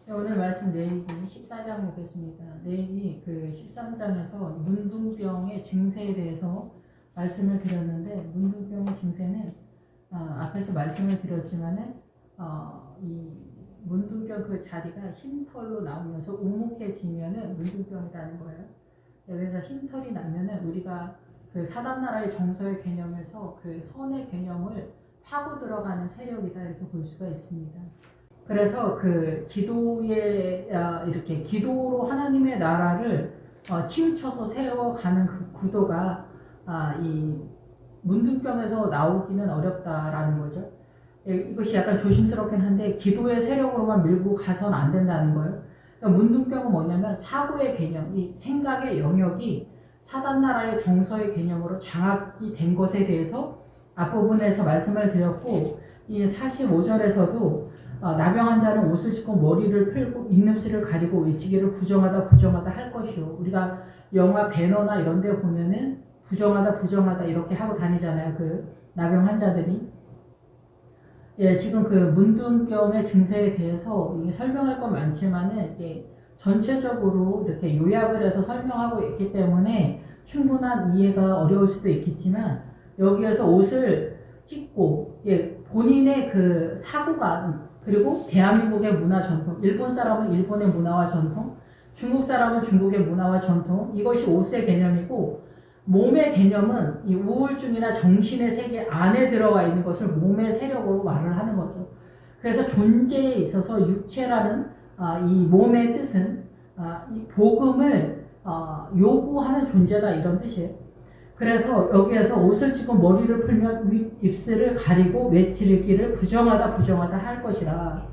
네, 오늘 말씀 레위기 14장 보겠습니다. 레위기 그 13장에서 문둥병의 증세에 대해서 말씀을 드렸는데, 문둥병의 증세는 앞에서 말씀을 드렸지만은 이 문둥병 그 자리가 흰 털로 나오면서 오목해지면은 문둥병이라는 거예요. 그래서 흰 털이 나면은 우리가 그 사단 나라의 정서의 개념에서 그 선의 개념을 파고 들어가는 세력이다, 이렇게 볼 수가 있습니다. 그래서 그 기도에 이렇게 기도로 하나님의 나라를 치우쳐서 세워가는 그 구도가 이 문둥병에서 나오기는 어렵다라는 거죠. 이것이 약간 조심스럽긴 한데, 기도의 세력으로만 밀고 가서는 안 된다는 거예요. 그러니까 문둥병은 뭐냐면 사고의 개념, 이 생각의 영역이 사단 나라의 정서의 개념으로 장악이 된 것에 대해서 앞부분에서 말씀을 드렸고, 이 45절에서도 나병한 자는 옷을 찢고 머리를 풀고 입냄새를 가리고 외치기를 부정하다 할 것이요. 우리가 영화 배너나 이런 데 보면은 부정하다 이렇게 하고 다니잖아요, 그 나병 환자들이. 예, 지금 그 문둥병의 증세에 대해서 설명할 건 많지만은 전체적으로 이렇게 요약을 해서 설명하고 있기 때문에 충분한 이해가 어려울 수도 있겠지만, 여기에서 옷을 찢고 본인의 그 사고가, 그리고 대한민국의 문화 전통, 일본 사람은 일본의 문화와 전통, 중국 사람은 중국의 문화와 전통, 이것이 옷의 개념이고, 몸의 개념은 이 우울증이나 정신의 세계 안에 들어가 있는 것을 몸의 세력으로 말을 하는 거죠. 그래서 존재에 있어서 육체라는 이 몸의 뜻은 이 복음을 요구하는 존재다, 이런 뜻이에요. 그래서 여기에서 옷을 찢고 머리를 풀면 입술을 가리고 외치기를 부정하다 할 것이라.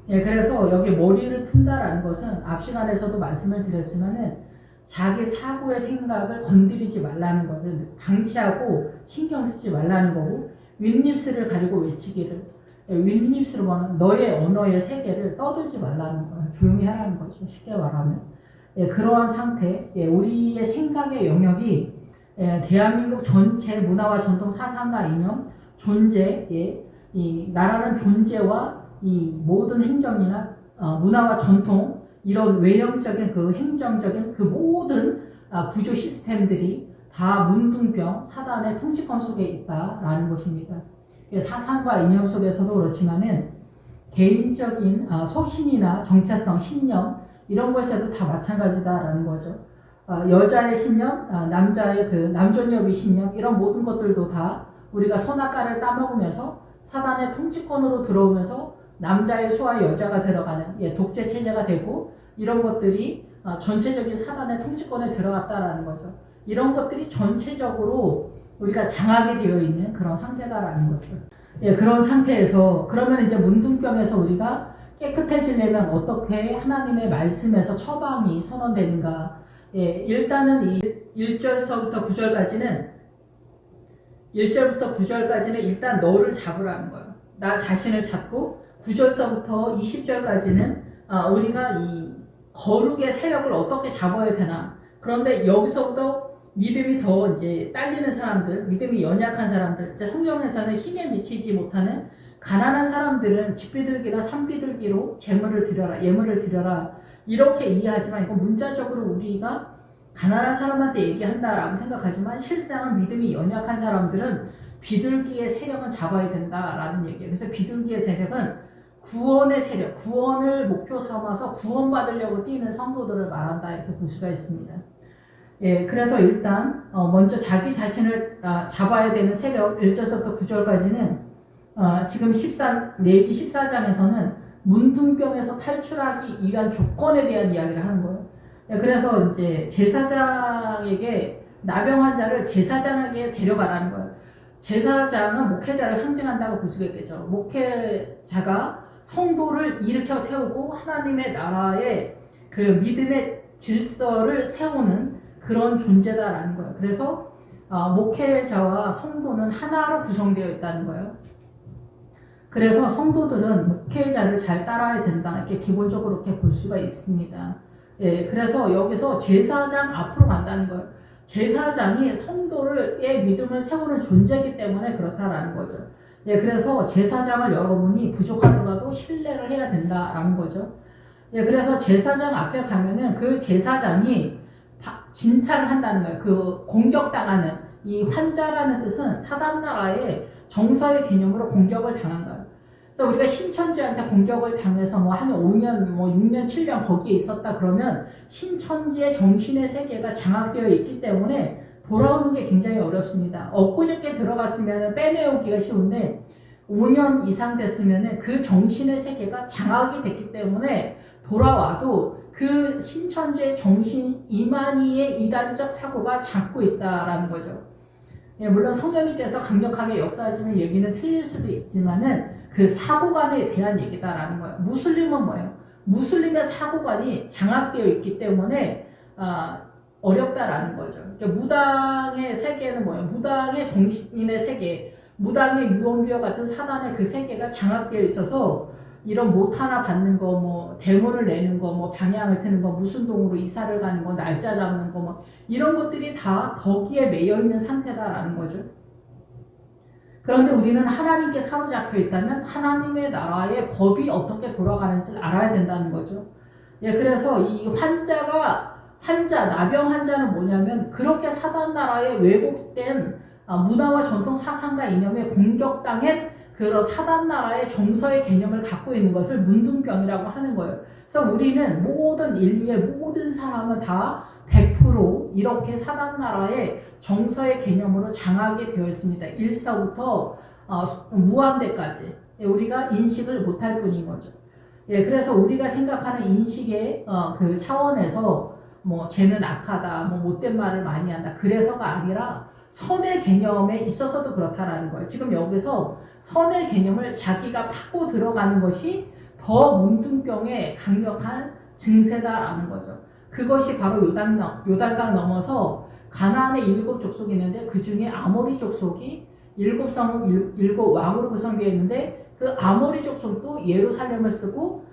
예, 그래서 여기 머리를 푼다라는 것은 앞 시간에서도 말씀을 드렸지만은 자기 사고의 생각을 건드리지 말라는 거예요. 방치하고 신경 쓰지 말라는 거고, 윗입술을 가리고 외치기를, 윗입술을 보면 너의 언어의 세계를 떠들지 말라는 거예요. 조용히 하라는 거죠, 쉽게 말하면. 예, 그러한 상태, 우리의 생각의 영역이 대한민국 전체 문화와 전통, 사상과 이념, 존재, 이 나라는 존재와 이 모든 행정이나 문화와 전통, 이런 외형적인 그 행정적인 그 모든 구조 시스템들이 다 문둥병, 사단의 통치권 속에 있다라는 것입니다. 사상과 이념 속에서도 그렇지만은 개인적인 소신이나 정체성, 신념, 이런 것에도 다 마찬가지다라는 거죠. 여자의 신념, 남자의 그 남존여비 신념, 이런 모든 것들도 다 우리가 선악과를 따먹으면서 사단의 통치권으로 들어오면서 남자의 수와 여자가 들어가는 독재 체제가 되고, 이런 것들이 전체적인 사단의 통치권에 들어갔다라는 거죠. 이런 것들이 전체적으로 우리가 장악이 되어 있는 그런 상태다라는 거죠. 그런 상태에서 그러면 이제 문둥병에서 우리가 깨끗해지려면 어떻게 하나님의 말씀에서 처방이 선언되는가? 일단은 이 1절서부터 9절까지는 일단 너를 잡으라는 거예요. 나 자신을 잡고, 9절서부터 20절까지는 우리가 이 거룩의 세력을 어떻게 잡아야 되나. 그런데 여기서부터 믿음이 더 이제 딸리는 사람들, 믿음이 연약한 사람들, 이제 성경에서는 힘에 미치지 못하는 가난한 사람들은 집비둘기나 산비둘기로 재물을 드려라, 예물을 드려라, 이렇게 이해하지만, 이건 문자적으로 우리가 가난한 사람한테 얘기한다라고 생각하지만, 실상은 믿음이 연약한 사람들은 비둘기의 세력은 잡아야 된다라는 얘기예요. 그래서 비둘기의 세력은 구원의 세력, 구원을 목표 삼아서 구원받으려고 뛰는 성도들을 말한다, 이렇게 볼 수가 있습니다. 그래서 일단 먼저 자기 자신을 잡아야 되는 세력, 1절부터 9절까지는 지금 레위기 14장에서는 문둥병에서 탈출하기 위한 조건에 대한 이야기를 하는 거예요. 그래서 이제 제사장에게 나병 환자를 제사장에게 데려가라는 거예요. 제사장은 목회자를 상징한다고 볼 수가 있겠죠. 목회자가 성도를 일으켜 세우고 하나님의 나라의 그 믿음의 질서를 세우는 그런 존재다라는 거예요. 그래서 목회자와 성도는 하나로 구성되어 있다는 거예요. 그래서 성도들은 목회자를 잘 따라야 된다, 이렇게 기본적으로 이렇게 볼 수가 있습니다. 그래서 여기서 제사장 앞으로 간다는 거예요. 제사장이 성도의 믿음을 세우는 존재이기 때문에 그렇다라는 거죠. 그래서 제사장을 여러분이 부족하더라도 신뢰를 해야 된다라는 거죠. 예, 그래서 제사장 앞에 가면은 그 제사장이 진찰을 한다는 거예요. 그 공격당하는 이 환자라는 뜻은 사단나라의 정서의 개념으로 공격을 당한 거예요. 그래서 우리가 신천지한테 공격을 당해서 뭐 한 5년, 뭐 6년, 7년 거기에 있었다 그러면 신천지의 정신의 세계가 장악되어 있기 때문에 돌아오는 게 굉장히 어렵습니다. 엊그저께 들어갔으면 빼내오기가 쉬운데 5년 이상 됐으면 그 정신의 세계가 장악이 됐기 때문에 돌아와도 그 신천지의 정신 이만희의 이단적 사고가 잡고 있다라는 거죠. 예, 물론 성령님께서 강력하게 역사하시면 얘기는 틀릴 수도 있지만은 그 사고관에 대한 얘기다라는 거예요. 무슬림은 뭐예요? 무슬림의 사고관이 장악되어 있기 때문에 어렵다라는 거죠. 그러니까 무당의 세계는 뭐예요? 무당의 정신의 세계, 무당의 유언비어 같은 사단의 그 세계가 장악되어 있어서 이런 못 하나 받는 거, 뭐 대문을 내는 거, 뭐 방향을 트는 거, 무슨 동으로 이사를 가는 거, 날짜 잡는 거, 뭐 이런 것들이 다 거기에 매여 있는 상태다라는 거죠. 그런데 우리는 하나님께 사로잡혀 있다면 하나님의 나라의 법이 어떻게 돌아가는지를 알아야 된다는 거죠. 예, 그래서 이 나병 환자는 뭐냐면 그렇게 사단 나라에 왜곡된 문화와 전통 사상과 이념에 공격당한 그런 사단 나라의 정서의 개념을 갖고 있는 것을 문둥병이라고 하는 거예요. 그래서 우리는 모든 인류의 모든 사람은 다 100% 이렇게 사단 나라의 정서의 개념으로 장악이 되어 있습니다. 일서부터 무한대까지 우리가 인식을 못할 뿐인 거죠. 예, 그래서 우리가 생각하는 인식의 그 차원에서 뭐 쟤는 악하다, 뭐 못된 말을 많이 한다, 그래서가 아니라 선의 개념에 있어서도 그렇다라는 거예요. 지금 여기서 선의 개념을 자기가 파고 들어가는 것이 더 문둥병의 강력한 증세다라는 거죠. 그것이 바로 요단강 넘어서 가나안의 7 족속이 있는데 그 중에 아모리 족속이 7 왕으로 구성되어 있는데 그 아모리 족속도 예루살렘을 쓰고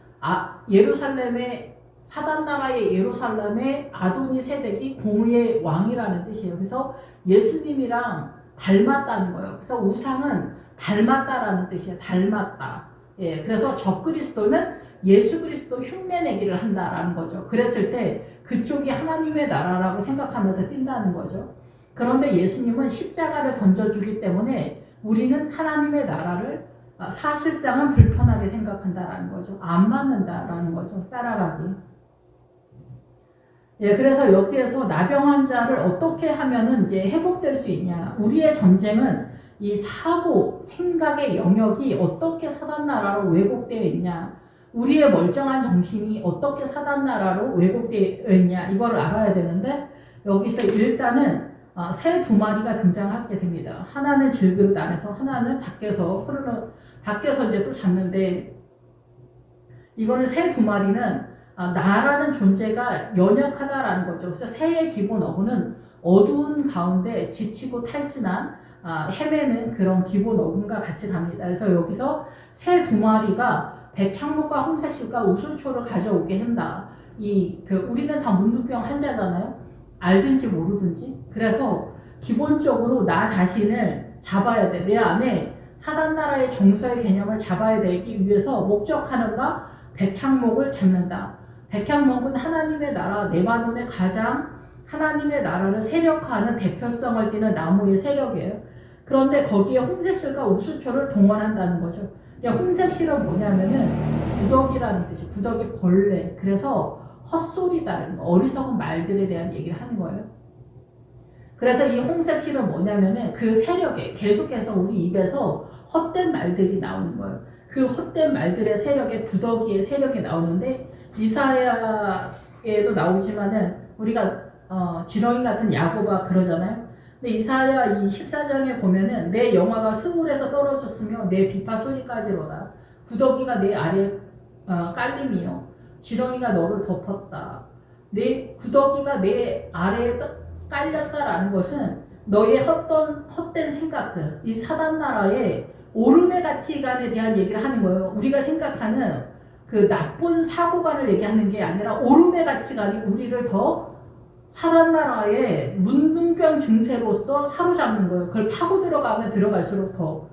예루살렘의 사단나라의 예루살렘의 아도니 세덱이 공의의 왕이라는 뜻이에요. 그래서 예수님이랑 닮았다는 거예요. 그래서 우상은 닮았다라는 뜻이에요. 닮았다. 예, 그래서 적그리스도는 예수 그리스도 흉내내기를 한다라는 거죠. 그랬을 때 그쪽이 하나님의 나라라고 생각하면서 뛴다는 거죠. 그런데 예수님은 십자가를 던져주기 때문에 우리는 하나님의 나라를 사실상은 불편하게 생각한다라는 거죠. 안 맞는다라는 거죠. 따라가기. 예, 그래서 여기에서 나병 환자를 어떻게 하면은 이제 회복될 수 있냐. 우리의 전쟁은 이 사고, 생각의 영역이 어떻게 사단나라로 왜곡되어 있냐. 우리의 멀쩡한 정신이 어떻게 사단나라로 왜곡되어 있냐. 이걸 알아야 되는데 여기서 일단은 새 2마리가 등장하게 됩니다. 하나는 질그릇 안에서, 하나는 밖에서 이제 또 잡는데 이거는 새 2마리는 나라는 존재가 연약하다라는 거죠. 그래서 새의 기본 어구는 어두운 가운데 지치고 탈진한 헤매는 그런 기본 어근과 같이 갑니다. 그래서 여기서 새 2마리가 백향목과 홍색실과 우술초를 가져오게 한다. 우리는 다 문둥병 환자잖아요. 알든지 모르든지. 그래서 기본적으로 나 자신을 잡아야 돼. 내 안에 사단나라의 정서의 개념을 잡아야 되기 위해서 목적하는 바 백향목을 잡는다. 백향목은 하나님의 나라 레바논의 가장 하나님의 나라를 세력화하는 대표성을 띠는 나무의 세력이에요. 그런데 거기에 홍색실과 우수초를 동원한다는 거죠. 홍색실은 뭐냐면은 구더기라는 뜻이 구더기 벌레. 그래서 헛소리다라는 어리석은 말들에 대한 얘기를 하는 거예요. 그래서 이 홍색실은 뭐냐면은 그 세력에 계속해서 우리 입에서 헛된 말들이 나오는 거예요. 그 헛된 말들의 세력에 구더기의 세력이 나오는데 이사야에도 나오지만은 우리가 지렁이 같은 야고바 그러잖아요. 근데 이사야 이 14장에 보면은 내 영화가 스물에서 떨어졌으며 내 비파 소리까지로다. 구더기가 내 아래 깔림이요. 지렁이가 너를 덮었다. 내 구더기가 내 아래에 깔렸다라는 것은 너의 헛된 생각들, 이 사단나라의 오름의 가치관에 대한 얘기를 하는 거예요. 우리가 생각하는 그 나쁜 사고관을 얘기하는 게 아니라 오름의 가치관이 우리를 더 사단나라의 문둥병 증세로서 사로잡는 거예요. 그걸 파고 들어가면 들어갈수록 더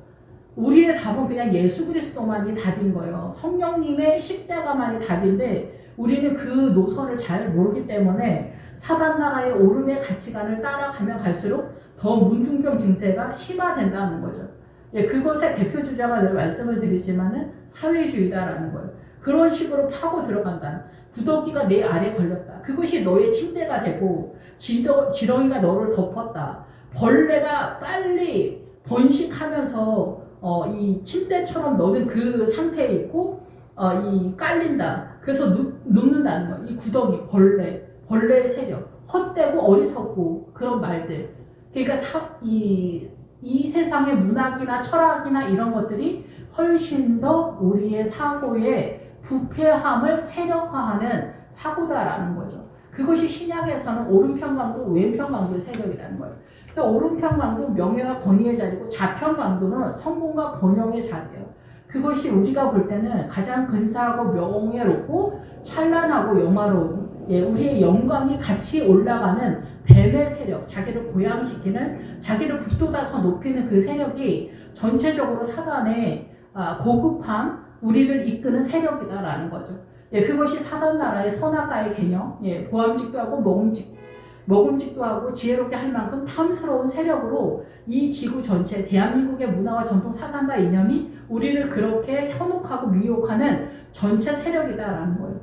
우리의 답은 그냥 예수 그리스도만이 답인 거예요. 성령님의 십자가만이 답인데 우리는 그 노선을 잘 모르기 때문에 사단 나라의 오름의 가치관을 따라가면 갈수록 더 문둥병 증세가 심화된다는 거죠. 예, 그것의 대표 주자가 늘 말씀을 드리지만은 사회주의다라는 거예요. 그런 식으로 파고 들어간다. 구더기가 내 아래 걸렸다. 그것이 너의 침대가 되고 지렁이가 너를 덮었다. 벌레가 빨리 번식하면서 이 침대처럼 너는 그 상태에 있고 이 깔린다. 그래서 눕는다는 거예요. 이 구더기, 벌레의 세력, 헛되고 어리석고 그런 말들. 그러니까 이 세상의 문학이나 철학이나 이런 것들이 훨씬 더 우리의 사고의 부패함을 세력화하는 사고다라는 거죠. 그것이 신약에서는 오른편 강도, 왼편 강도의 세력이라는 거예요. 그래서 오른편 강도 명예와 권위의 자리고 좌편 강도는 성공과 번영의 자리예요. 그것이 우리가 볼 때는 가장 근사하고 명예롭고 찬란하고 영화로운 우리의 영광이 같이 올라가는 뱀의 세력, 자기를 고양시키는, 자기를 북돋아서 높이는 그 세력이 전체적으로 사단의 고급함, 우리를 이끄는 세력이다라는 거죠. 그것이 사단 나라의 선악과의 개념, 보암직도 하고 먹음직도 하고 지혜롭게 할 만큼 탐스러운 세력으로 이 지구 전체, 대한민국의 문화와 전통 사상과 이념이 우리를 그렇게 현혹하고 미혹하는 전체 세력이다라는 거예요.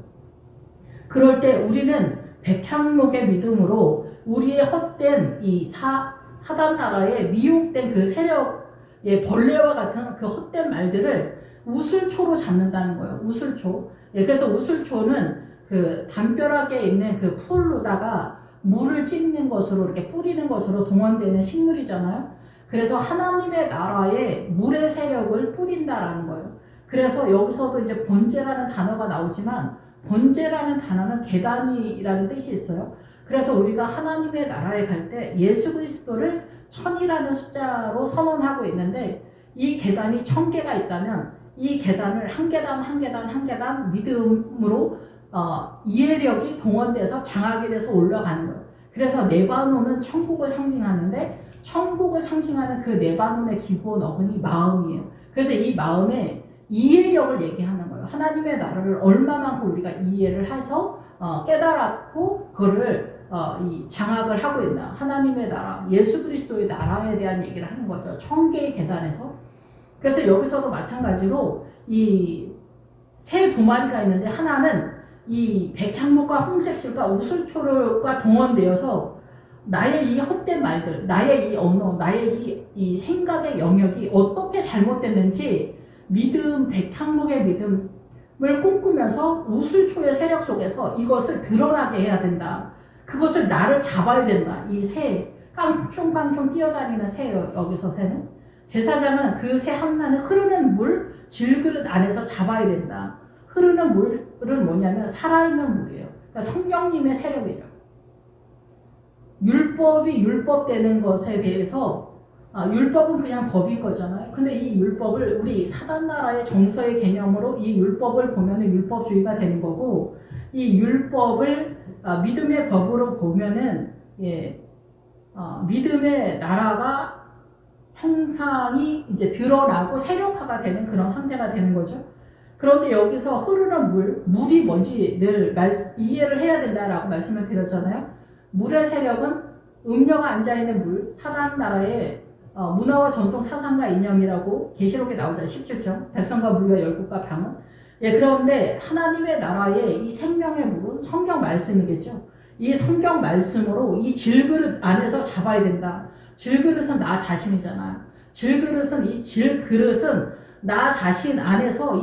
그럴 때 우리는 백향목의 믿음으로 우리의 헛된 이 사단 나라의 미혹된 그 세력의 벌레와 같은 그 헛된 말들을 우슬초로 잡는다는 거예요. 우슬초. 그래서 우슬초는 그 담벼락에 있는 그 풀로다가 물을 찢는 것으로 이렇게 뿌리는 것으로 동원되는 식물이잖아요. 그래서 하나님의 나라에 물의 세력을 뿌린다라는 거예요. 그래서 여기서도 이제 번제라는 단어가 나오지만 번제라는 단어는 계단이라는 뜻이 있어요. 그래서 우리가 하나님의 나라에 갈 때 예수 그리스도를 1000이라는 숫자로 선언하고 있는데 이 계단이 1000개가 있다면 이 계단을 한 계단 한 계단 한 계단 믿음으로 이해력이 동원돼서 장악이 돼서 올라가는 거예요. 그래서 네바논은 천국을 상징하는데 천국을 상징하는 그 네바논의 기본 어근이 마음이에요. 그래서 이 마음에 이해력을 얘기하는 거예요. 하나님의 나라를 얼마만큼 우리가 이해를 해서 깨달았고 그거를 이 장악을 하고 있나. 하나님의 나라, 예수 그리스도의 나라에 대한 얘기를 하는 거죠. 1000개의 계단에서. 그래서 여기서도 마찬가지로 이 새 두 마리가 있는데 하나는 이 백향목과 홍색실과 우슬초가 동원되어서 나의 이 헛된 말들, 나의 이 언어, 나의 이 생각의 영역이 어떻게 잘못됐는지 믿음, 백향목의 믿음을 꿈꾸면서 우슬초의 세력 속에서 이것을 드러나게 해야 된다. 그것을 나를 잡아야 된다. 이 새, 깡총깡총 뛰어다니는 새예요. 여기서 새는. 제사장은 그 새 하나는 흐르는 물, 질그릇 안에서 잡아야 된다. 흐르는 물은 뭐냐면 살아있는 물이에요. 그러니까 성령님의 세력이죠. 율법이 율법되는 것에 대해서 율법은 그냥 법인 거잖아요. 근데 이 율법을 우리 사단나라의 정서의 개념으로 이 율법을 보면은 율법주의가 되는 거고 이 율법을 믿음의 법으로 보면은 믿음의 나라가 형상이 이제 드러나고 세력화가 되는 그런 상태가 되는 거죠. 그런데 여기서 흐르는 물이 뭔지 늘 이해를 해야 된다라고 말씀을 드렸잖아요. 물의 세력은 음녀가 앉아있는 물, 사단 나라의 문화와 전통 사상과 이념이라고 계시록에 나오잖아요. 17절. 백성과 무리와 열국과 방언. 그런데 하나님의 나라의 이 생명의 물은 성경 말씀이겠죠. 이 성경 말씀으로 이 질그릇 안에서 잡아야 된다. 질그릇은 나 자신이잖아요. 이 질그릇은 나 자신 안에서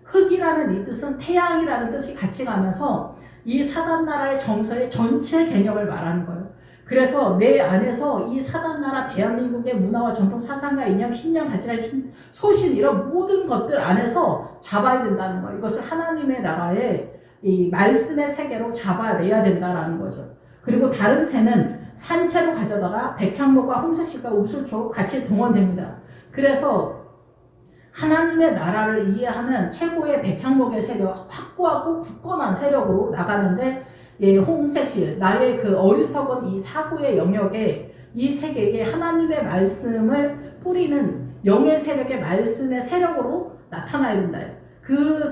흙이라는 이 뜻은 태양이라는 뜻이 같이 가면서 이 사단나라의 정서의 전체 개념을 말하는 거예요. 그래서 내 안에서 이 사단나라 대한민국의 문화와 전통 사상과 이념, 신념, 가치관, 소신 이런 모든 것들 안에서 잡아야 된다는 거예요. 이것을 하나님의 나라의 이 말씀의 세계로 잡아내야 된다는 거죠. 그리고 다른 새는 산채로 가져다가 백향목과 홍색실과 우슬초 같이 동원됩니다. 그래서 하나님의 나라를 이해하는 최고의 백향목의 세력, 확고하고 굳건한 세력으로 나가는데 홍색실, 나의 그 어리석은 이 사고의 영역에 이 세계에 하나님의 말씀을 뿌리는 영의 세력의 말씀의 세력으로 나타나야 된다. 그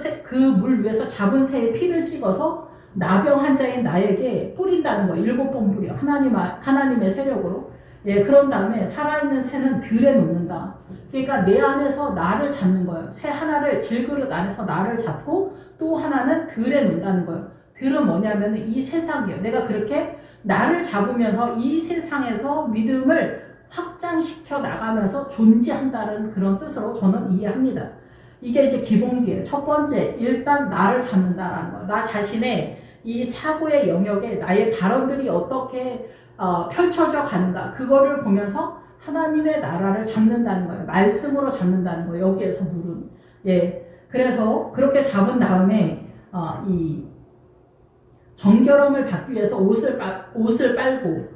물 위에서 잡은 새의 피를 찍어서 나병 환자인 나에게 뿌린다는 거예요. 7번 뿌려. 하나님의 세력으로. 예, 그런 다음에 살아있는 새는 들에 놓는다. 그러니까 내 안에서 나를 잡는 거예요. 새 하나를 질그릇 안에서 나를 잡고 또 하나는 들에 놓는다는 거예요. 들은 뭐냐면 이 세상이에요. 내가 그렇게 나를 잡으면서 이 세상에서 믿음을 확장시켜 나가면서 존재한다는 그런 뜻으로 저는 이해합니다. 이게 이제 기본기예요. 첫 번째, 일단 나를 잡는다라는 거예요. 나 자신의 이 사고의 영역에 나의 발언들이 어떻게 펼쳐져 가는가, 그거를 보면서 하나님의 나라를 잡는다는 거예요. 말씀으로 잡는다는 거예요. 여기에서 물은. 예. 그래서 그렇게 잡은 다음에 이 정결함을 받기 위해서 옷을 빨고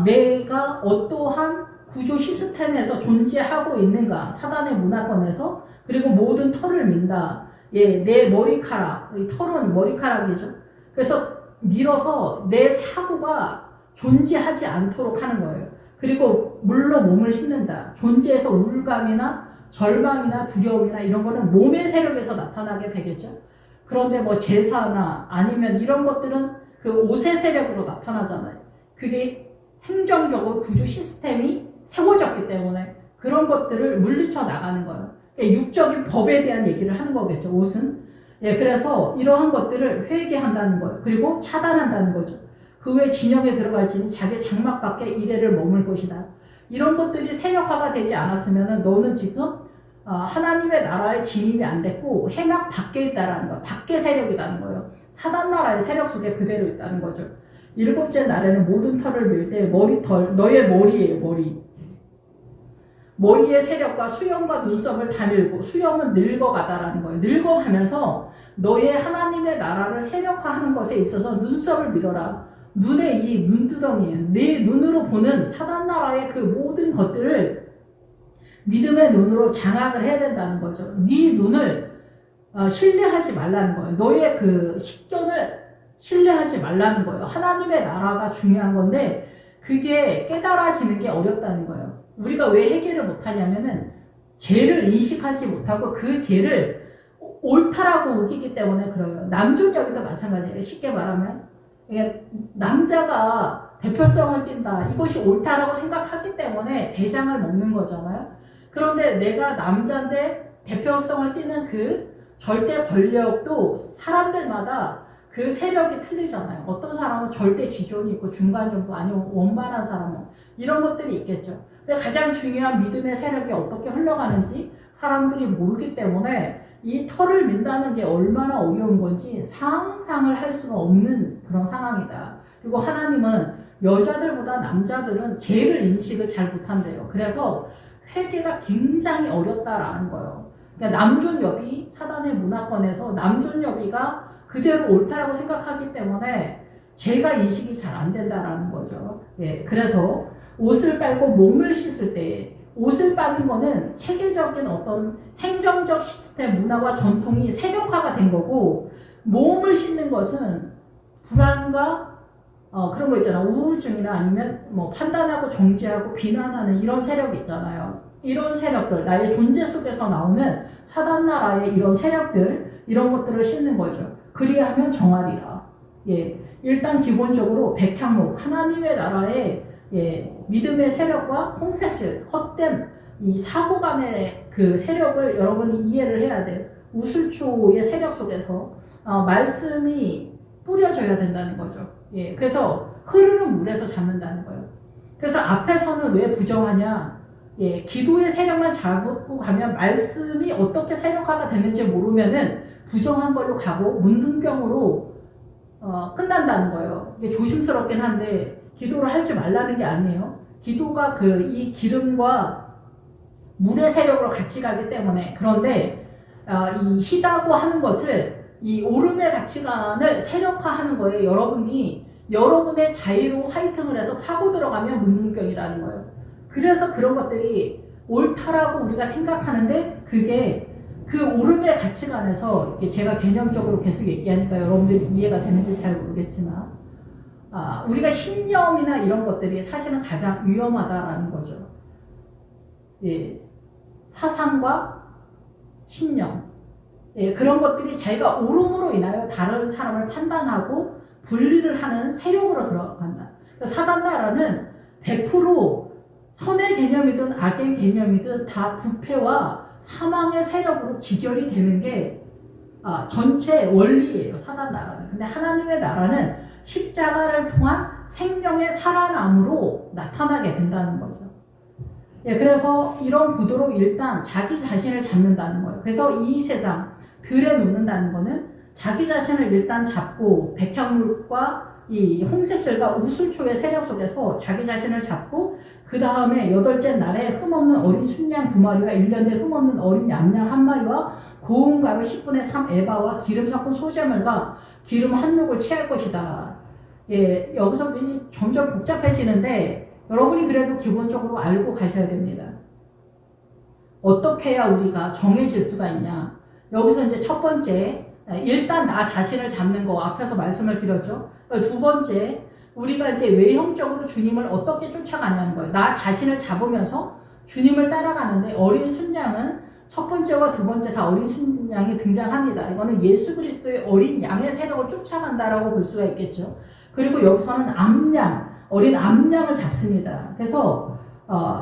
내가 어떠한 구조 시스템에서 존재하고 있는가, 사단의 문화권에서, 그리고 모든 털을 민다. 예, 내 머리카락, 이 털은 머리카락이죠. 그래서 밀어서 내 사고가 존재하지 않도록 하는 거예요. 그리고 물로 몸을 씻는다. 존재에서 우울감이나 절망이나 두려움이나 이런 거는 몸의 세력에서 나타나게 되겠죠. 그런데 뭐 제사나 아니면 이런 것들은 그 옷의 세력으로 나타나잖아요. 그게 행정적으로 구조 시스템이 세워졌기 때문에 그런 것들을 물리쳐 나가는 거예요. 그러니까 육적인 법에 대한 얘기를 하는 거겠죠, 옷은. 예, 그래서 이러한 것들을 회개한다는 거예요. 그리고 차단한다는 거죠. 그 외 진영에 들어갈지니 자기 장막 밖에 이래를 머물 것이다. 이런 것들이 세력화가 되지 않았으면 너는 지금 하나님의 나라에 진입이 안 됐고 해막 밖에 있다라는 거예요. 밖에 세력이라는 거예요. 사단 나라의 세력 속에 그대로 있다는 거죠. 7째 날에는 모든 털을 밀 때 머리털, 너의 머리예요, 머리. 머리의 세력과 수염과 눈썹을 다 밀고, 수염은 늙어가다라는 거예요. 늙어가면서 너의 하나님의 나라를 세력화하는 것에 있어서 눈썹을 밀어라. 눈의 이 눈두덩이에요. 내 눈으로 보는 사단 나라의 그 모든 것들을 믿음의 눈으로 장악을 해야 된다는 거죠. 네 눈을 신뢰하지 말라는 거예요. 너의 그 식견을 신뢰하지 말라는 거예요. 하나님의 나라가 중요한 건데 그게 깨달아지는 게 어렵다는 거예요. 우리가 왜 해결을 못하냐면은 죄를 인식하지 못하고 그 죄를 옳다라고 우기기 때문에 그래요. 남존여비도 마찬가지예요. 쉽게 말하면 남자가 대표성을 띈다, 이것이 옳다라고 생각하기 때문에 대장을 먹는 거잖아요. 그런데 내가 남자인데 대표성을 띠는 그 절대 권력도 사람들마다 그 세력이 틀리잖아요. 어떤 사람은 절대 지존이 있고 중간 정도, 아니면 원만한 사람은 이런 것들이 있겠죠. 근데 가장 중요한 믿음의 세력이 어떻게 흘러가는지 사람들이 모르기 때문에 이 털을 민다는 게 얼마나 어려운 건지 상상을 할 수가 없는 그런 상황이다. 그리고 하나님은 여자들보다 남자들은 죄를 인식을 잘 못한대요. 그래서 회개가 굉장히 어렵다라는 거예요. 그러니까 남존여비, 사단의 문화권에서 남존여비가 그대로 옳다라고 생각하기 때문에 죄가 인식이 잘 안 된다라는 거죠. 예, 그래서 옷을 빨고 몸을 씻을 때, 옷을 빠는 거는 체계적인 어떤 행정적 시스템, 문화와 전통이 세력화가 된 거고, 몸을 씻는 것은 불안과 그런 거 있잖아. 우울증이나 아니면 뭐 판단하고 정죄하고 비난하는 이런 세력이 있잖아요. 이런 세력들, 나의 존재 속에서 나오는 사단 나라의 이런 세력들, 이런 것들을 씻는 거죠. 그리하면 정하리라. 예, 일단 기본적으로 백향목, 하나님의 나라의 믿음의 세력과 홍색실, 헛된 이 사고간의 그 세력을 여러분이 이해를 해야 돼요. 우슬초의 세력 속에서 말씀이 뿌려져야 된다는 거죠. 예, 그래서 흐르는 물에서 잡는다는 거예요. 그래서 앞에서는 왜 부정하냐? 예, 기도의 세력만 잡고 가면 말씀이 어떻게 세력화가 되는지 모르면은 부정한 걸로 가고 문둥병으로 끝난다는 거예요. 이게 조심스럽긴 한데 기도를 하지 말라는 게 아니에요. 기도가 이 기름과 물의 세력으로 같이 가기 때문에. 그런데 이 희다고 하는 것을, 이 오름의 가치관을 세력화하는 거예요. 여러분의 자유로 화이팅을 해서 파고 들어가면 문둥병이라는 거예요. 그래서 그런 것들이 옳다라고 우리가 생각하는데 그게 그 오름의 가치관에서, 제가 개념적으로 계속 얘기하니까 여러분들이 이해가 되는지 잘 모르겠지만 우리가 신념이나 이런 것들이 사실은 가장 위험하다라는 거죠. 예. 사상과 신념, 예, 그런 것들이 자기가 옳음으로 인하여 다른 사람을 판단하고 분리를 하는 세력으로 들어간다. 사단 나라는 100% 선의 개념이든 악의 개념이든 다 부패와 사망의 세력으로 기결이 되는 게 전체 원리예요. 사단 나라는. 근데 하나님의 나라는 십자가를 통한 생명의 살아남으로 나타나게 된다는 거죠. 예, 그래서 이런 구도로 일단 자기 자신을 잡는다는 거예요. 그래서 이 세상 들에 놓는다는 거는 자기 자신을 일단 잡고 백향물과 이 홍색실과 우슬초의 세력 속에서 자기 자신을 잡고 그 다음에 8째 날에 흠없는 어린 순양 2마리와 1년 된 흠없는 어린 양양 1마리와 고운 가루 10분의 3 에바와 기름 섞은 소재물과 기름 한 녹을 취할 것이다. 예, 여기서 이제 점점 복잡해지는데 여러분이 그래도 기본적으로 알고 가셔야 됩니다. 어떻게 해야 우리가 정해질 수가 있냐. 여기서 이제 첫 번째, 일단 나 자신을 잡는 거 앞에서 말씀을 드렸죠. 두 번째, 우리가 이제 외형적으로 주님을 어떻게 쫓아가냐는 거예요. 나 자신을 잡으면서 주님을 따라가는데 어린 순양은 첫 번째와 두 번째 다 어린 순양이 등장합니다. 이거는 예수 그리스도의 어린 양의 세력을 쫓아간다라고 볼 수가 있겠죠. 그리고 여기서는 암양, 어린 암양을 잡습니다. 그래서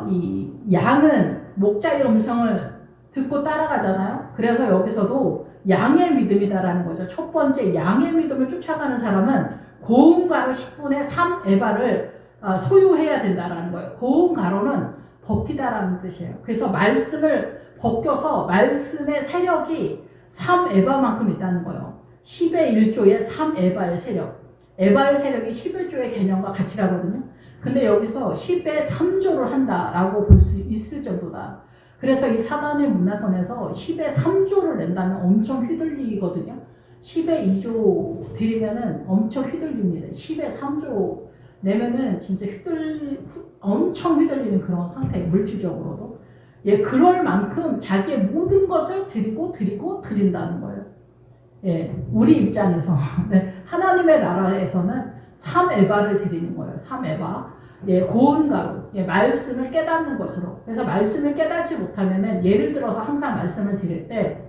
이 양은 목자의 음성을 듣고 따라가잖아요. 그래서 여기서도 양의 믿음이다라는 거죠. 첫 번째 양의 믿음을 쫓아가는 사람은 고운 가루 10분의 3 에바를 소유해야 된다라는 거예요. 고운 가루는 벗기다라는 뜻이에요. 그래서 말씀을 벗겨서 말씀의 세력이 3 에바만큼 있다는 거예요. 10의 1조의 3 에바의 세력. 에바의 세력이 11조의 개념과 같이라거든요. 근데 여기서 10의 3조를 한다라고 볼 수 있을 정도다. 그래서 이 사단의 문화권에서 10의 3조를 낸다면 엄청 휘둘리거든요. 10의 2조 드리면은 엄청 휘둘립니다. 10의 3조 내면은 진짜 엄청 휘둘리는 그런 상태, 물질적으로도. 예, 그럴 만큼 자기의 모든 것을 드린다는 거예요. 예, 우리 입장에서. 네, 하나님의 나라에서는 3에바를 드리는 거예요. 3에바. 예, 고운 가루, 예, 말씀을 깨닫는 것으로. 그래서 말씀을 깨닫지 못하면은 예를 들어서 항상 말씀을 드릴 때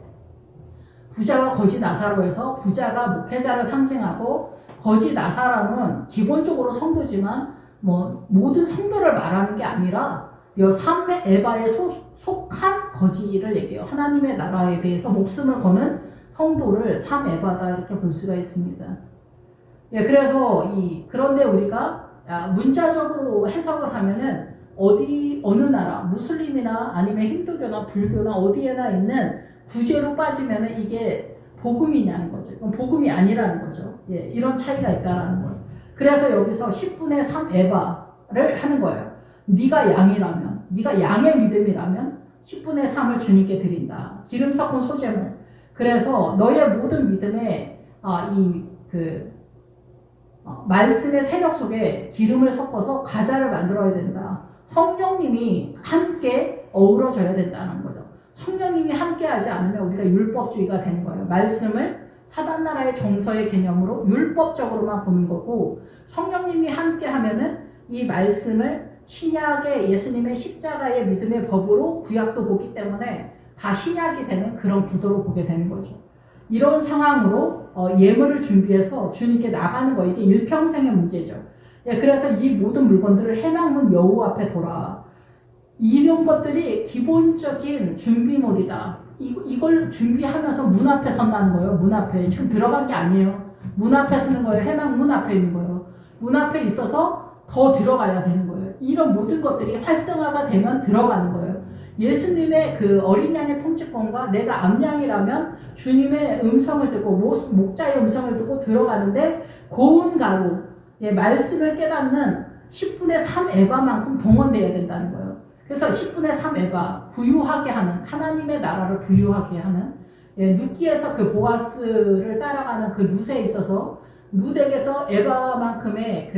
부자와 거지 나사로에서 부자가 목회자를 상징하고 거지 나사로는 기본적으로 성도지만 뭐 모든 성도를 말하는 게 아니라 이 3의 에바에 속한 거지를 얘기해요. 하나님의 나라에 대해서 목숨을 거는 성도를 3에바다 이렇게 볼 수가 있습니다. 예, 그래서 그런데 우리가 문자적으로 해석을 하면은 어느 나라, 무슬림이나 아니면 힌두교나 불교나 어디에나 있는 구제로 빠지면은 이게 복음이냐는 거죠. 그럼 복음이 아니라는 거죠. 예, 이런 차이가 있다라는 거예요. 그래서 여기서 10분의 3 에바를 하는 거예요. 네가 양이라면, 네가 양의 믿음이라면 10분의 3을 주님께 드린다. 기름 섞은 소재물. 그래서 너의 모든 믿음에 말씀의 세력 속에 기름을 섞어서 과자를 만들어야 된다. 성령님이 함께 어우러져야 된다는 거죠. 성령님이 함께 하지 않으면 우리가 율법주의가 되는 거예요. 말씀을 사단나라의 정서의 개념으로 율법적으로만 보는 거고, 성령님이 함께 하면은 이 말씀을 신약의 예수님의 십자가의 믿음의 법으로 구약도 보기 때문에 다 신약이 되는 그런 구도로 보게 되는 거죠. 이런 상황으로 예물을 준비해서 주님께 나가는 거, 이게 일평생의 문제죠. 예, 그래서 이 모든 물건들을 해망문 여호 앞에 둬라. 이런 것들이 기본적인 준비물이다. 이걸 준비하면서 문 앞에 선다는 거예요. 문 앞에. 지금 들어간 게 아니에요. 문 앞에 쓰는 거예요. 해망 문 앞에 있는 거예요. 문 앞에 있어서 더 들어가야 되는 거예요. 이런 모든 것들이 활성화가 되면 들어가는 거예요. 예수님의 그 어린 양의 통치권과 내가 암양이라면 주님의 음성을 듣고 목자의 음성을 듣고 들어가는데 고운 가루, 예, 말씀을 깨닫는 10분의 3 에바만큼 동원되어야 된다는 거예요. 그래서 10분의 3 에바, 부유하게 하는, 하나님의 나라를 부유하게 하는, 예, 룻기에서 그 보아스를 따라가는 그 룻에 있어서 룻에게서 에바만큼의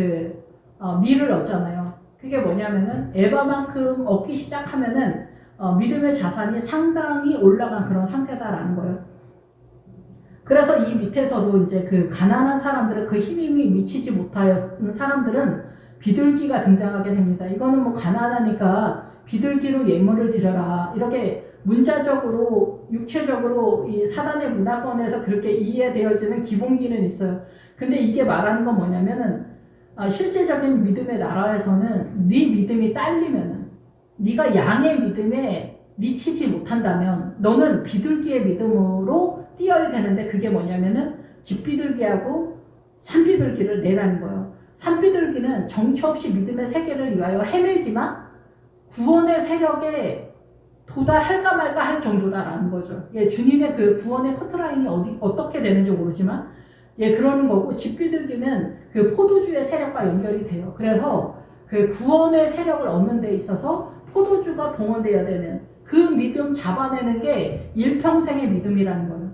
밀을 얻잖아요. 그게 뭐냐면은 에바만큼 얻기 시작하면은 믿음의 자산이 상당히 올라간 그런 상태다라는 거예요. 그래서 이 밑에서도 이제 그 가난한 사람들은 그 힘이 미치지 못하였는 사람들은 비둘기가 등장하게 됩니다. 이거는 뭐 가난하니까 비둘기로 예물을 드려라. 이렇게 문자적으로 육체적으로 이 사단의 문화권에서 그렇게 이해되어지는 기본기는 있어요. 근데 이게 말하는 건 뭐냐면은 실제적인 믿음의 나라에서는 네 믿음이 딸리면은 네가 양의 믿음에 미치지 못한다면 너는 비둘기의 믿음으로 뛰어야 되는데 그게 뭐냐면은 집비둘기하고 산비둘기를 내라는 거예요. 산비둘기는 정처 없이 믿음의 세계를 위하여 헤매지만 구원의 세력에 도달할까 말까 할 정도다라는 거죠. 예, 주님의 그 구원의 커트라인이 어떻게 되는지 모르지만 예, 그러는 거고 집비둘기는 그 포도주의 세력과 연결이 돼요. 그래서 그 구원의 세력을 얻는 데 있어서 포도주가 동원되어야 되는 그 믿음 잡아내는 게 일평생의 믿음이라는 거예요.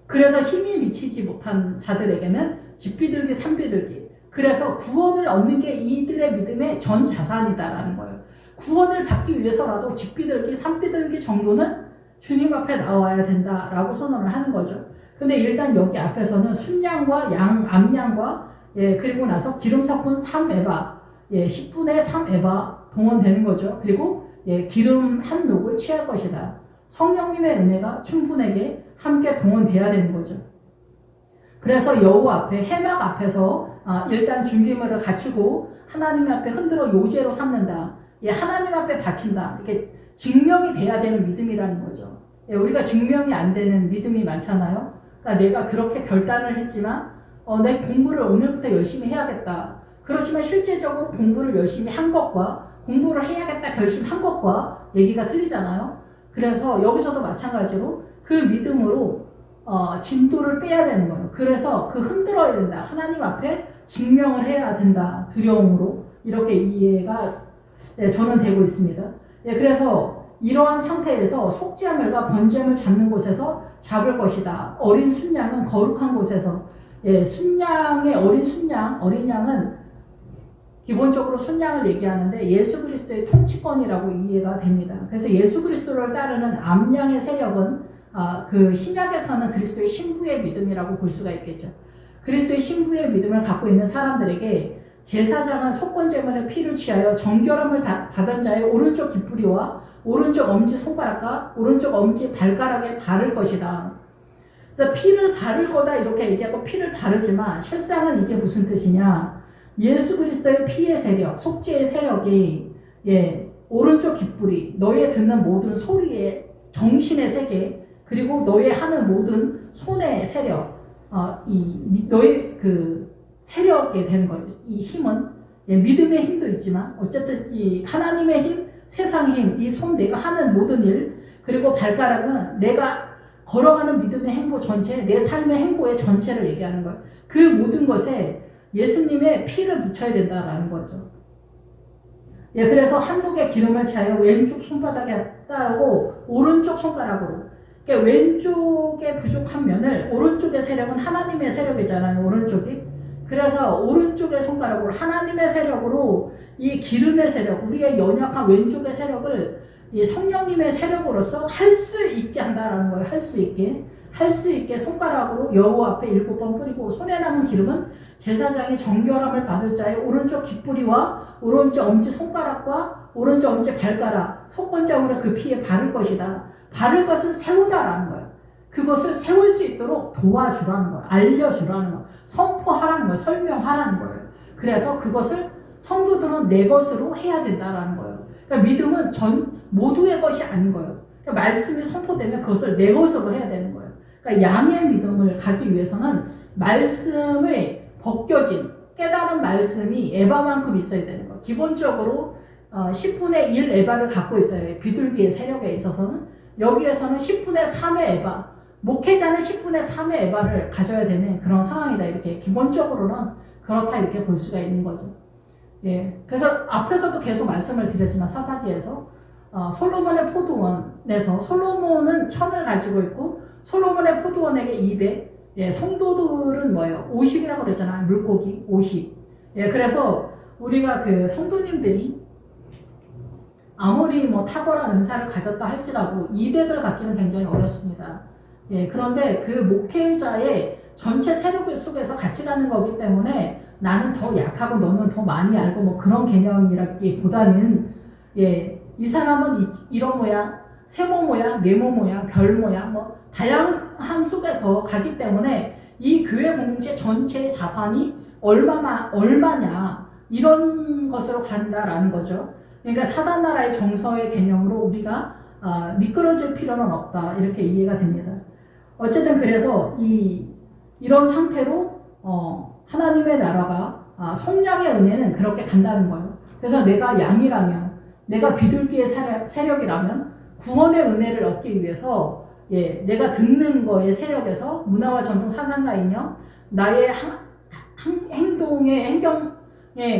그래서 힘이 미치지 못한 자들에게는 집비둘기, 산비둘기. 그래서 구원을 얻는 게 이들의 믿음의 전 자산이다라는 거예요. 구원을 받기 위해서라도 집비둘기, 산비둘기 정도는 주님 앞에 나와야 된다라고 선언을 하는 거죠. 근데 일단 여기 앞에서는 순양과 암양과 예, 그리고 나서 기름 섞은 3에바, 예, 10분의 3에바 동원되는 거죠. 그리고 예, 기름 한 녹을 취할 것이다. 성령님의 은혜가 충분하게 함께 동원돼야 되는 거죠. 그래서 여호와 앞에 해막 앞에서 일단 준비물을 갖추고 하나님 앞에 흔들어 요제로 삼는다. 예, 하나님 앞에 바친다. 이렇게 증명이 돼야 되는 믿음이라는 거죠. 예, 우리가 증명이 안 되는 믿음이 많잖아요. 그러니까 내가 그렇게 결단을 했지만 내 공부를 오늘부터 열심히 해야겠다. 그렇지만 실제적으로 공부를 열심히 한 것과 공부를 해야겠다 결심한 것과 얘기가 틀리잖아요. 그래서 여기서도 마찬가지로 그 믿음으로 진도를 빼야 되는 거예요. 그래서 그 흔들어야 된다. 하나님 앞에 증명을 해야 된다. 두려움으로 이렇게 이해가 네, 저는 되고 있습니다. 예, 그래서 이러한 상태에서 속죄함과 번제함을 잡는 곳에서 잡을 것이다. 어린 순양은 거룩한 곳에서 예, 순양의 어린 양은 기본적으로 순양을 얘기하는데 예수 그리스도의 통치권이라고 이해가 됩니다. 그래서 예수 그리스도를 따르는 암양의 세력은 그 신약에서는 그리스도의 신부의 믿음이라고 볼 수가 있겠죠. 그리스도의 신부의 믿음을 갖고 있는 사람들에게 제사장은 속건제물의 피를 취하여 정결함을 받은 자의 오른쪽 깃뿌리와 오른쪽 엄지 손가락과 오른쪽 엄지 발가락에 바를 것이다. 그래서 피를 바를 거다 이렇게 얘기하고 피를 바르지만 실상은 이게 무슨 뜻이냐? 예수 그리스도의 피의 세력, 속죄의 세력이 오른쪽 깃뿌리, 너의 듣는 모든 소리의 정신의 세계, 그리고 너의 하는 모든 손의 세력, 너의 그 세력이 되는 거예요. 이 힘은 믿음의 힘도 있지만 어쨌든 이 하나님의 힘, 세상의 힘, 이 손 내가 하는 모든 일, 그리고 발가락은 내가 걸어가는 믿음의 행보 전체, 내 삶의 행보의 전체를 얘기하는 거예요. 그 모든 것에 예수님의 피를 묻혀야 된다라는 거죠. 예, 그래서 한독의 기름을 취하여 왼쪽 손바닥에 따르고 오른쪽 손가락으로. 그러니까 왼쪽에 부족한 면을 오른쪽의 세력은 하나님의 세력이잖아요. 오른쪽이. 그래서 오른쪽의 손가락으로 하나님의 세력으로 이 기름의 세력, 우리의 연약한 왼쪽의 세력을 이 성령님의 세력으로서 할 수 있게 한다라는 거예요. 할 수 있게 손가락으로 여호와 앞에 7번 뿌리고 손에 남은 기름은 제사장이 정결함을 받을 자의 오른쪽 깃뿌리와 오른쪽 엄지 손가락과 오른쪽 엄지 발가락 속건장으로 그 피에 바를 것이다. 바를 것은 세우다라는 거예요. 그것을 세울 수 있도록 도와주라는 거예요. 알려주라는 거예요. 선포하라는 거예요. 설명하라는 거예요. 그래서 그것을 성도들은 내 것으로 해야 된다라는 거예요. 그러니까 믿음은 모두의 것이 아닌 거예요. 그러니까 말씀이 선포되면 그것을 내 것으로 해야 되는 거예요. 그러니까 양의 믿음을 가기 위해서는 말씀의 벗겨진 깨달은 말씀이 에바만큼 있어야 되는 거예요. 기본적으로 10분의 1 에바를 갖고 있어요. 비둘기의 세력에 있어서는. 여기에서는 10분의 3의 에바, 목회자는 10분의 3의 에바를 가져야 되는 그런 상황이다. 이렇게 기본적으로는 그렇다 이렇게 볼 수가 있는 거죠. 예, 그래서 앞에서도 계속 말씀을 드렸지만 사사기에서 솔로몬의 포도원에서 솔로몬은 1000을 가지고 있고 솔로몬의 포도원에게 200, 예, 성도들은 뭐예요? 50이라고 그랬잖아요. 물고기 50. 예, 그래서 우리가 그 성도님들이 아무리 뭐 탁월한 은사를 가졌다 할지라도 200을 갖기는 굉장히 어렵습니다. 예, 그런데 그 목회자의 전체 세력 속에서 같이 가는 거기 때문에 나는 더 약하고 너는 더 많이 알고 뭐 그런 개념이라기보다는 예, 이 사람은 이런 모양, 세모 모양, 네모 모양, 별 모양, 뭐 다양함 속에서 가기 때문에 이 교회 공동체 전체의 자산이 얼마냐 이런 것으로 간다라는 거죠. 그러니까 사단 나라의 정서의 개념으로 우리가 미끄러질 필요는 없다 이렇게 이해가 됩니다. 어쨌든 그래서 이런 상태로 하나님의 나라가 속량의 은혜는 그렇게 간다는 거예요. 그래서 내가 양이라면, 내가 비둘기의 세력이라면 구원의 은혜를 얻기 위해서 내가 듣는 거의 세력에서 문화와 전통 사상가이며 나의 행동의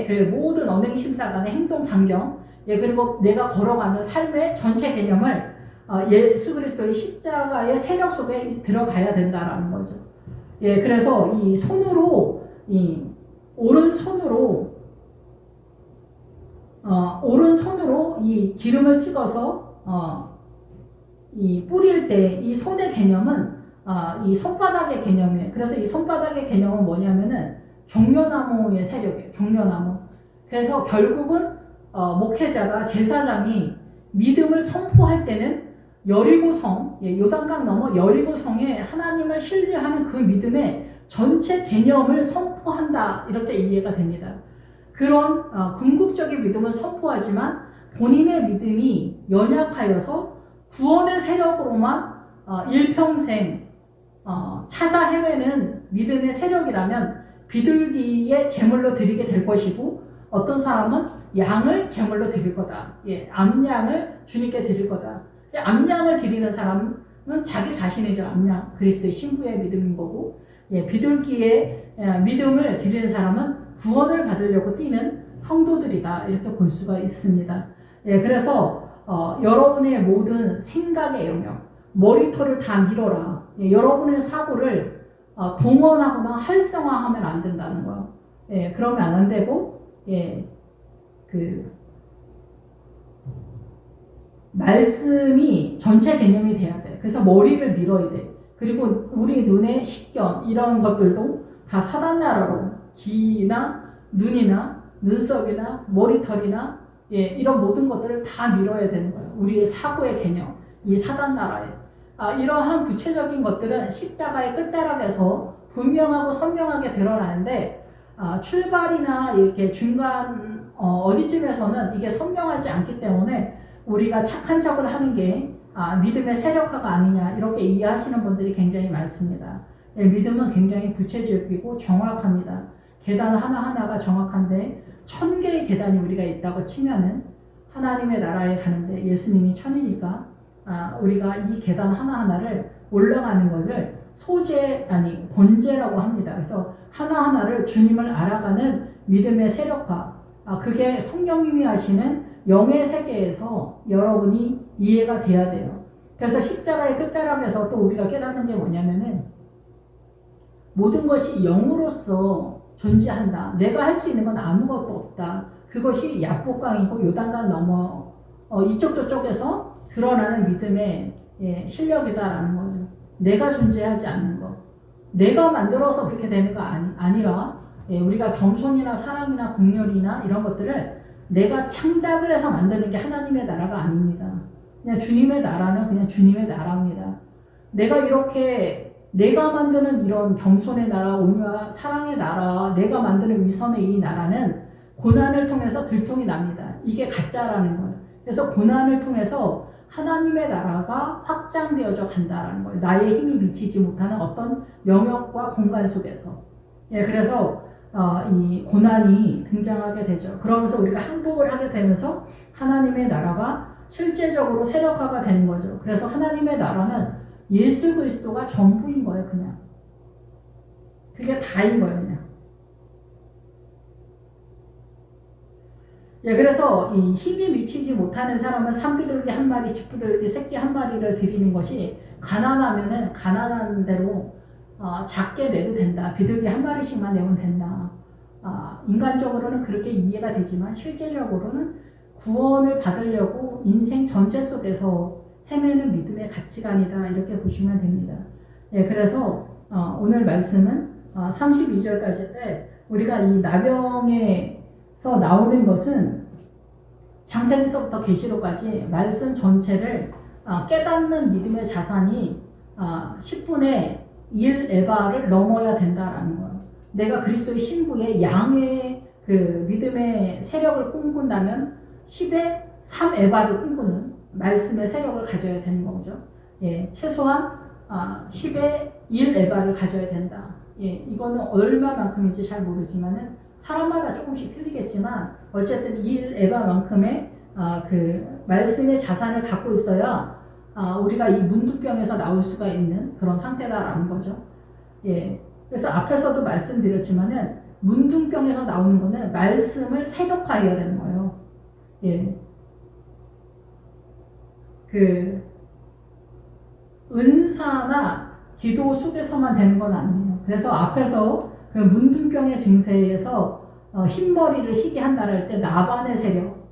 그 모든 언행 심사 간의 행동 반경, 그리고 내가 걸어가는 삶의 전체 개념을 예수 그리스도의 십자가의 세력 속에 들어가야 된다라는 거죠. 그래서 이 손으로, 오른손으로 이 기름을 찍어서 이 뿌릴 때 이 손의 개념은 이 손바닥의 개념이에요. 그래서 이 손바닥의 개념은 뭐냐면은 종려나무의 세력이에요. 종려나무. 그래서 결국은 목회자가 제사장이 믿음을 선포할 때는 여리고성, 요단강 넘어 여리고성에 하나님을 신뢰하는 그 믿음의 전체 개념을 선포한다 이렇게 이해가 됩니다. 그런 궁극적인 믿음을 선포하지만 본인의 믿음이 연약하여서 구원의 세력으로만 일평생 찾아 헤매는 믿음의 세력이라면 비둘기의 제물로 드리게 될 것이고, 어떤 사람은 양을 제물로 드릴 거다. 암양을 주님께 드릴 거다. 암양을 드리는 사람은 자기 자신이죠. 암양, 그리스도의 신부의 믿음인 거고, 비둘기의 믿음을 드리는 사람은 구원을 받으려고 뛰는 성도들이다. 이렇게 볼 수가 있습니다. 그래서 여러분의 모든 생각의 영역, 머리털을 다 밀어라. 여러분의 사고를 동원하거나 활성화하면 안 된다는 거예요. 그러면 안 되고, 말씀이 전체 개념이 돼야 돼. 그래서 머리를 밀어야 돼. 그리고 우리 눈의 식견, 이런 것들도 다 사단 나라로 귀나 눈이나 눈썹이나 머리털이나 이런 모든 것들을 다 밀어야 되는 거예요. 우리의 사고의 개념, 이 사단 나라에. 이러한 구체적인 것들은 십자가의 끝자락에서 분명하고 선명하게 드러나는데, 출발이나 이렇게 중간 어디쯤에서는 이게 선명하지 않기 때문에 우리가 착한 척을 하는 게 믿음의 세력화가 아니냐 이렇게 이해하시는 분들이 굉장히 많습니다. 믿음은 굉장히 구체적이고 정확합니다. 계단 하나하나가 정확한데 1000개의 계단이 우리가 있다고 치면은 하나님의 나라에 가는데 예수님이 1000이니까 우리가 이 계단 하나하나를 올라가는 것을 본제라고 합니다. 그래서 하나하나를 주님을 알아가는 믿음의 세력화, 그게 성령님이 하시는 영의 세계에서 여러분이 이해가 돼야 돼요. 그래서 십자가의 끝자락에서 또 우리가 깨닫는 게 뭐냐면은 모든 것이 영으로서 존재한다. 내가 할 수 있는 건 아무것도 없다. 그것이 야복강이고 요단강 넘어 이쪽 저쪽에서 드러나는 믿음의 실력이다라는 거죠. 내가 존재하지 않는 것. 내가 만들어서 그렇게 되는 거 아니라 우리가 겸손이나 사랑이나 공렬이나 이런 것들을 내가 창작을 해서 만드는 게 하나님의 나라가 아닙니다. 그냥 주님의 나라는 그냥 주님의 나라입니다. 내가 만드는 이런 겸손의 나라, 온유와 사랑의 나라, 내가 만드는 위선의 이 나라는 고난을 통해서 들통이 납니다. 이게 가짜라는 거예요. 그래서 고난을 통해서 하나님의 나라가 확장되어져 간다라는 거예요. 나의 힘이 미치지 못하는 어떤 영역과 공간 속에서. 그래서 이 고난이 등장하게 되죠. 그러면서 우리가 항복을 하게 되면서 하나님의 나라가 실제적으로 세력화가 되는 거죠. 그래서 하나님의 나라는 예수 그리스도가 전부인 거예요, 그냥. 그게 다인 거예요, 그냥. 그래서 이 힘이 미치지 못하는 사람은 산비둘기 한 마리, 집비둘기 새끼 한 마리를 드리는 것이 가난하면은 가난한 대로 작게 내도 된다. 비둘기 한 마리씩만 내면 된다. 인간적으로는 그렇게 이해가 되지만 실제적으로는 구원을 받으려고 인생 전체 속에서 헤매는 믿음의 가치관이다. 이렇게 보시면 됩니다. 그래서 오늘 말씀은 32절까지인데 우리가 이 나병에서 나오는 것은 창세기서부터 계시록까지 말씀 전체를 깨닫는 믿음의 자산이 10분의 1 에바를 넘어야 된다라는 거예요. 내가 그리스도의 신부의 양의 그 믿음의 세력을 꿈꾼다면 10의 3 에바를 꿈꾸는 말씀의 세력을 가져야 되는 거죠. 예, 최소한 10의 1 에바를 가져야 된다. 예, 이거는 얼마만큼인지 잘 모르지만은 사람마다 조금씩 틀리겠지만 어쨌든 1 에바만큼의 그 말씀의 자산을 갖고 있어야 우리가 이 문둥병에서 나올 수가 있는 그런 상태다라는 거죠. 예, 그래서 앞에서도 말씀드렸지만은 문둥병에서 나오는 거는 말씀을 세력화해야 되는 거예요. 예, 그 은사나 기도 속에서만 되는 건 아니에요. 그래서 앞에서 그 문둥병의 증세에서 흰머리를 희게 한다라 할 때 나반의 세력.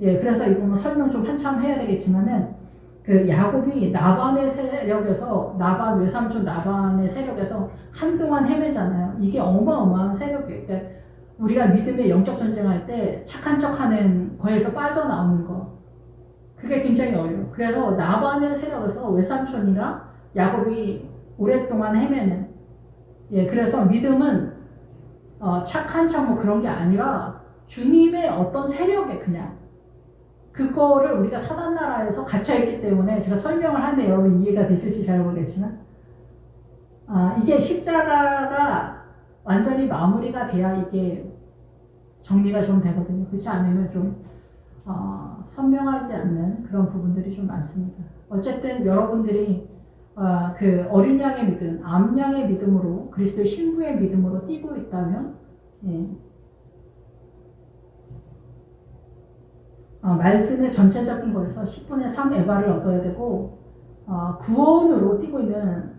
예, 그래서 이거는 설명 좀 한참 해야 되겠지만은 그 야곱이 나반의 세력에서 외삼촌 나반의 세력에서 한동안 헤매잖아요. 이게 어마어마한 세력이에요. 그러니까 우리가 믿음의 영적 전쟁할 때 착한 척하는 거에서 빠져나오는 거. 그게 굉장히 어려워요. 그래서 나반의 세력에서 외삼촌이랑 야곱이 오랫동안 헤매는. 예, 그래서 믿음은 착한 척 뭐 그런 게 아니라 주님의 어떤 세력에 그냥 그거를 우리가 사단 나라에서 갇혀있기 때문에 제가 설명을 하는데 여러분 이해가 되실지 잘 모르겠지만 이게 십자가가 완전히 마무리가 돼야 이게 정리가 좀 되거든요. 그렇지 않으면 좀 선명하지 않는 그런 부분들이 좀 많습니다. 어쨌든 여러분들이 그 어린 양의 믿음, 암양의 믿음으로 그리스도의 신부의 믿음으로 뛰고 있다면 예. 말씀의 전체적인 거에서 10분의 3 에바를 얻어야 되고 구원으로 뛰고 있는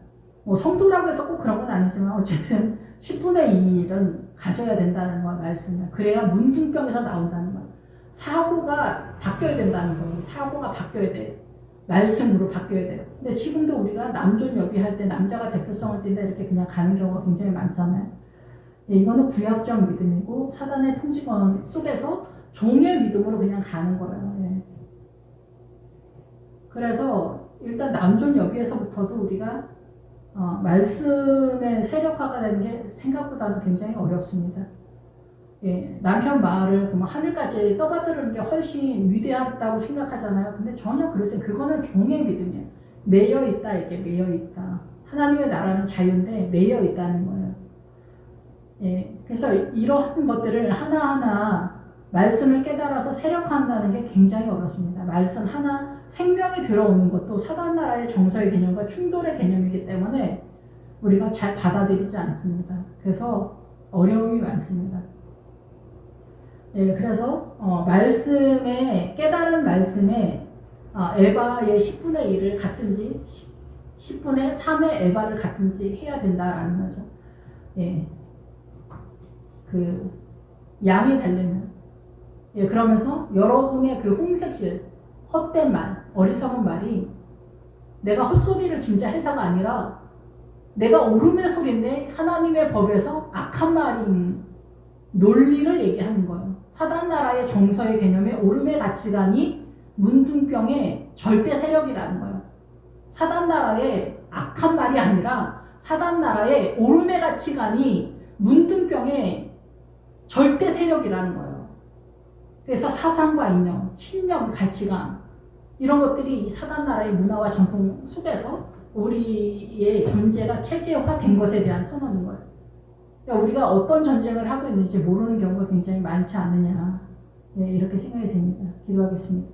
뭐 성도라고 해서 꼭 그런 건 아니지만 어쨌든 10분의 1은 가져야 된다는 거 말씀을. 그래야 문둥병에서 나온다는 거. 사고가 바뀌어야 된다는 거예요. 사고가 바뀌어야 돼요. 말씀으로 바뀌어야 돼요. 근데 지금도 우리가 남존 여비할 때 남자가 대표성을 띈다 이렇게 그냥 가는 경우가 굉장히 많잖아요. 예, 이거는 구약적 믿음이고 사단의 통치권 속에서 종의 믿음으로 그냥 가는 거예요. 예. 그래서 일단 남존 여비에서부터도 우리가 말씀의 세력화가 되는 게 생각보다는 굉장히 어렵습니다. 예, 남편 말을 그러면 하늘까지 떠받드는 게 훨씬 위대하다고 생각하잖아요. 근데 전혀 그러지. 그거는 종의 믿음이에요. 매여 있다, 이게 매여 있다. 하나님의 나라는 자유인데 매여 있다는 거예요. 예, 그래서 이러한 것들을 하나하나 말씀을 깨달아서 세력화한다는 게 굉장히 어렵습니다. 말씀 하나 생명이 들어오는 것도 사단 나라의 정서의 개념과 충돌의 개념이기 때문에 우리가 잘 받아들이지 않습니다. 그래서 어려움이 많습니다. 예, 그래서 말씀에 깨달은 말씀에 에바의 10분의 1을 갖든지 10분의 3의 에바를 갖든지 해야 된다라는 거죠. 예, 그 양이 되려면 예, 그러면서 여러분의 그 홍색실, 헛된 말, 어리석은 말이 내가 헛소리를 진짜 해서가 아니라 내가 옳음의 소리인데 하나님의 법에서 악한 말인 논리를 얘기하는 거예요. 사단 나라의 정서의 개념에 옳음의 가치관이 문둥병의 절대 세력이라는 거예요. 사단 나라의 악한 말이 아니라 사단 나라의 옳음의 가치관이 문둥병의 절대 세력이라는 거예요. 그래서 사상과 이념, 신념, 가치관 이런 것들이 이 사단 나라의 문화와 전통 속에서 우리의 존재가 체계화된 것에 대한 선언인 거예요. 그러니까 우리가 어떤 전쟁을 하고 있는지 모르는 경우가 굉장히 많지 않느냐. 네, 이렇게 생각이 됩니다. 기도하겠습니다.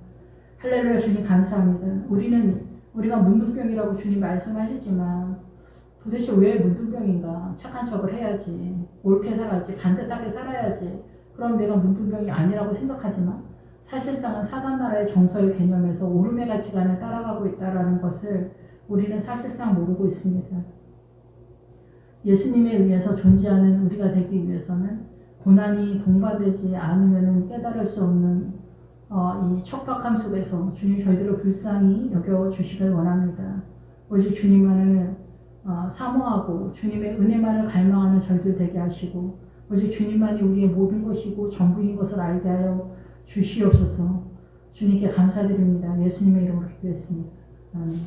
할렐루야. 주님 감사합니다. 우리가 문둥병이라고 주님 말씀하시지만 도대체 왜 문둥병인가? 착한 척을 해야지. 옳게 살아야지. 반듯하게 살아야지. 그럼 내가 문둥병이 아니라고 생각하지만 사실상은 사단 나라의 정서의 개념에서 옳음의 가치관을 따라가고 있다는 것을 우리는 사실상 모르고 있습니다. 예수님에 의해서 존재하는 우리가 되기 위해서는 고난이 동반되지 않으면 깨달을 수 없는 이 척박함 속에서 주님 저희들을 불쌍히 여겨주시길 원합니다. 오직 주님만을 사모하고 주님의 은혜만을 갈망하는 저희들 되게 하시고 오직 주님만이 우리의 모든 것이고 전부인 것을 알게 하여 주시옵소서. 주님께 감사드립니다. 예수님의 이름으로 기도했습니다. 음,